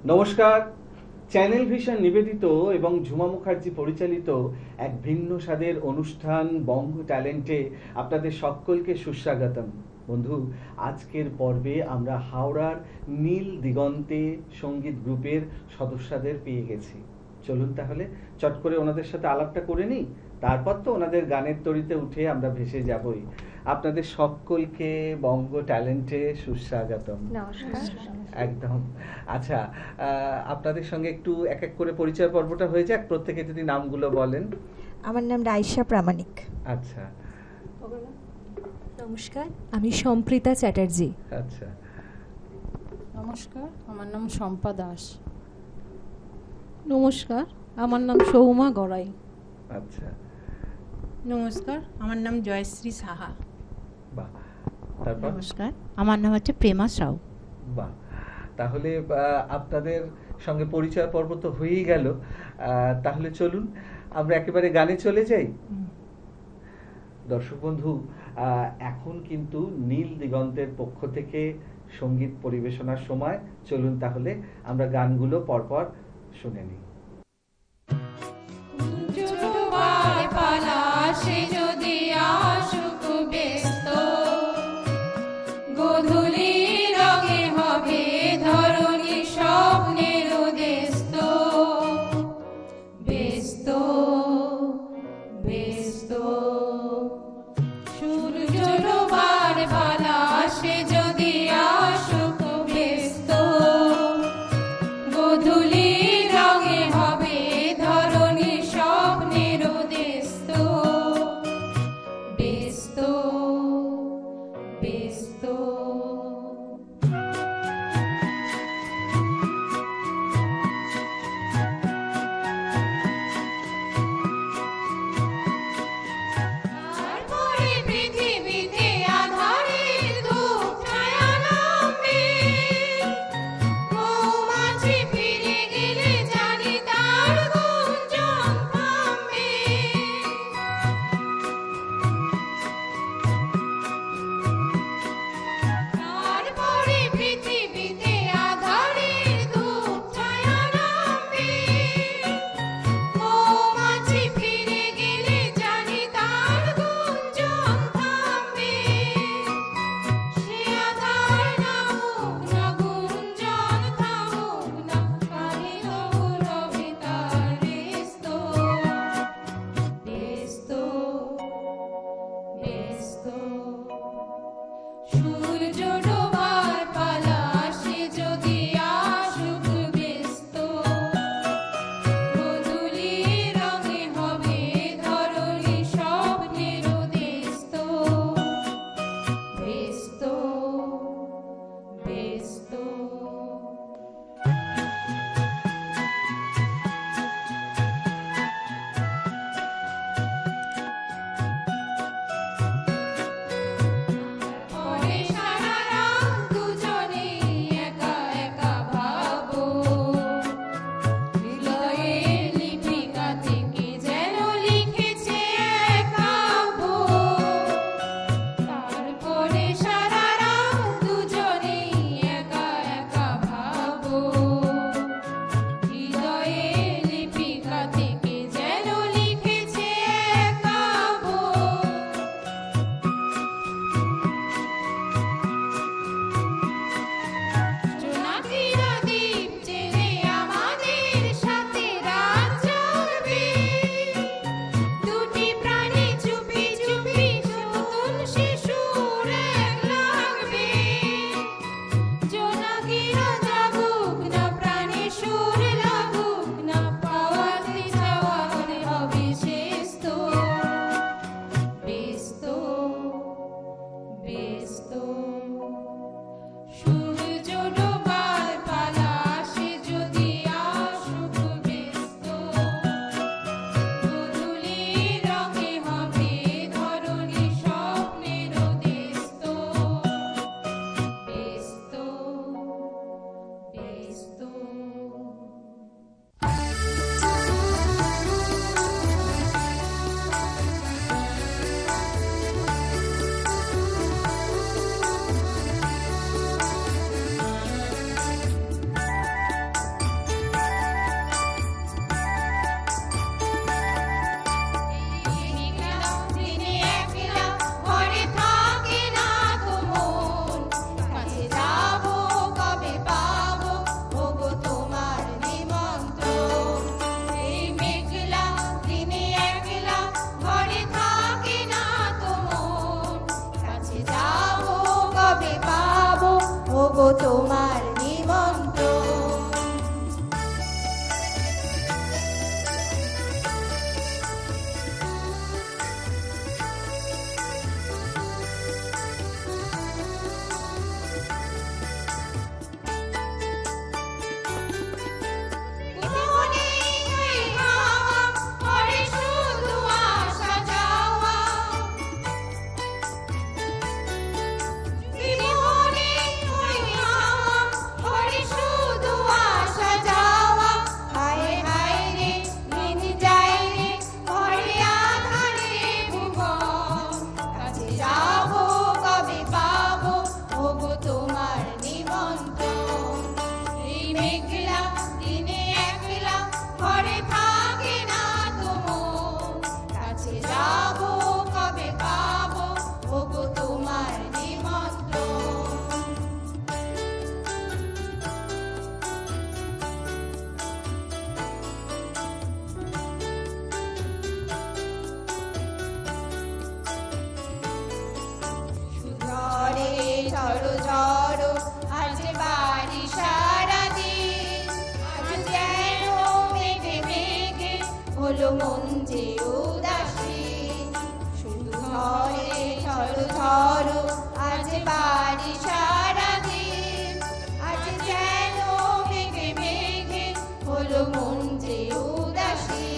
নমস্কার। Channel vision নিবেদিত এবং ঝুমা মুখার্জি পরিচালিত এক ভিন্ন স্বাদের অনুষ্ঠান বঙ্গ ট্যালেন্টে আপনাদের সকলকে সুস্বাগতম। বন্ধু, আজকের পর্বে আমরা হাওড়ার নীল দিগন্তে সঙ্গীত গ্রুপের সদস্যদের পেয়ে গেছি। চলুন তাহলে চট করে ওনাদের সাথে আলাপটা করে নিই, তারপর তো ওনাদের গানের তরিতে উঠে আমরা ভেসে যাবই। আপনাদের সকলকে বঙ্গ ট্যালেন্টে সুস্বাগতম। নমস্কার। একদম। আচ্ছা, আপনাদের সঙ্গে একটু এক এক করে পরিচয় পর্বটা হয়ে যাক, প্রত্যেকে যদি নামগুলো বলেন। আমার নাম রাইসা প্রামাণিক। আচ্ছা নমস্কার, আমি সম্প্রীতা চ্যাটার্জি। আচ্ছা নমস্কার, আমার নাম শম্পা দাস। নমস্কার, আমার নাম সৌমা গড়াই। আচ্ছা, নমস্কার, আমার নাম জয়শ্রী সাহা। বাহ। তারপর নমস্কার, আমার নাম হচ্ছে প্রেমা সাউ। বাহ, তাহলে আপনাদের সঙ্গে পরিচয় পর্ব তো হয়েই গেল। তাহলে চলুন আমরা একেবারে গানে চলে যাই। দর্শক বন্ধু, এখন কিন্তু নীল দিগন্তের পক্ষ থেকে সঙ্গীত পরিবেশনার সময়। চলুন তাহলে আমরা গানগুলো পরপর শুনে নিই। যদি আসুক ব্যস্ত গোধূলি রঙে হবে ধরণী স্বপ্নের দেস্ত ব্যস্ত ব্যস্ত সূর্য ডোবার পালা সে যদি আসুক ব্যস্ত গোধূলি রঙে ঝড়ো ঝড়ো আজ বাড়ি সারাদিন আজ যেন মেঘে মেঘে হলো মন যে উদাসী শুধু ঝড়ে ঝড়ো ঝড়ো আজ বাড়ি সারাদিন আজ যেন মেঘে মেঘে হলো মন যে উদাসী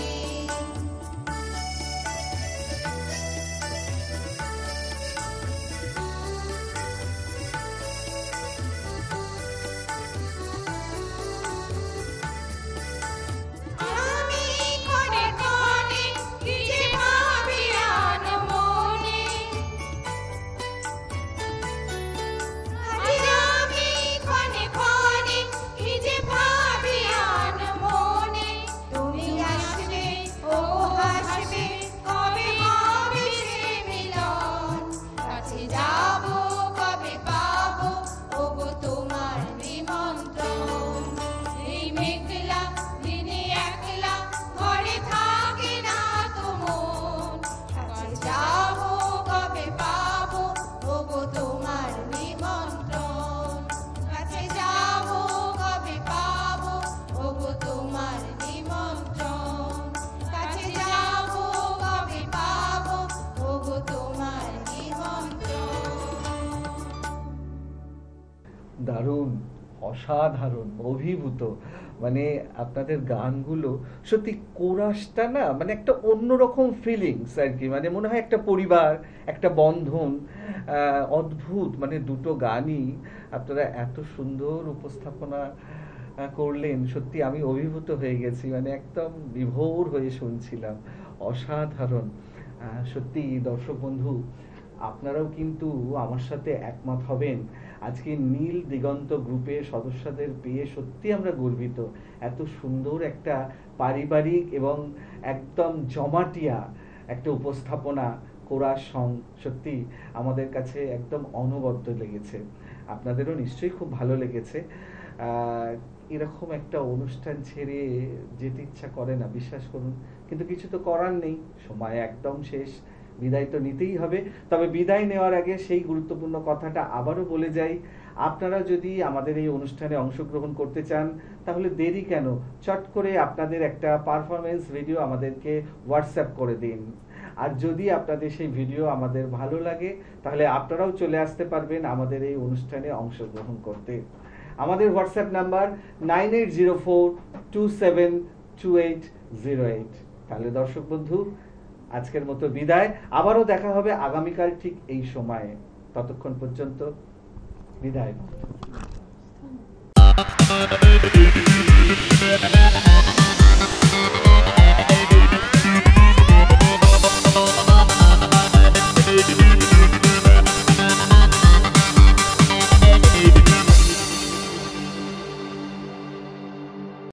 আমি ক্ষণে ক্ষণে কি যে ভাবি আনমনে আজ আমি ক্ষণে ক্ষণে কি যে ভাবি আনমনে তুমি আসবে ও হাসবে কবে হবে সে মিলন কাছে যাব কবে পাবো ওগো তোমার নিমন্ত্রণ এই মেঘলা দিনে একলা ঘরে থাকে না তো মন কাছে যাব কবে পাবো ওগো তোমার নিমন্ত্রণ কাছে যাব কবে পাবো ওগো তোমার নিমন্ত্রণ কাছে যাব কবে পাবো ওগো তোমার নিমন্ত্রণ দারুণ, অসাধারণ, অভিভূত। মানে আপনাদের গানগুলো সত্যি কোরাসটা না মানে একটা অন্যরকম ফিলিংস আর কি, মানে মনে হয় একটা পরিবার, একটা বন্ধন। অদ্ভুত, মানে দুটো গানই আপনারা এত সুন্দর উপস্থাপনা করলেন, সত্যি আমি অভিভূত হয়ে গেছি, মানে একদম বিভোর হয়ে শুনছিলাম। অসাধারণ। সত্যি দর্শক বন্ধু, আপনারাও কিন্তু আমার সাথে একমত হবেন। আজকে নীল দিগন্ত গ্রুপের সদস্যদের পেয়ে সত্যি আমরা গর্বিত। এত সুন্দর একটা পারিবারিক এবং একদম জমাটিয়া একটা উপস্থাপনা, কোরাস সং, সত্যি আমাদের কাছে একদম অনবদ্য লেগেছে। আপনাদেরও নিশ্চয়ই খুব ভালো লেগেছে। এরকম একটা অনুষ্ঠান ছেড়ে যেতে ইচ্ছা করে না, বিশ্বাস করুন, কিন্তু কিছু তো করার নেই, সময় একদম শেষ, বিদায় তো নিতেই হবে। তবে বিদায় নেওয়ার আগে সেই গুরুত্বপূর্ণ কথাটা আবারও বলে যাই, আপনারা যদি আমাদের এই অনুষ্ঠানে অংশগ্রহণ করতে চান তাহলে দেরি কেন, চট করে আপনাদের একটা পারফরমেন্স ভিডিও আমাদেরকে হোয়াটসঅ্যাপ করে দিন। আর যদি আপনাদের সেই ভিডিও আমাদের ভালো লাগে তাহলে আপনারাও চলে আসতে পারবেন আমাদের এই অনুষ্ঠানে অংশগ্রহণ করতে। আমাদের হোয়াটসঅ্যাপ নাম্বার 9804272808। তাহলে দর্শক বন্ধু, আজকের মতো বিদায়। আবারও দেখা হবে আগামীকাল ঠিক এই সময়ে। ততক্ষণ পর্যন্ত বিদায়।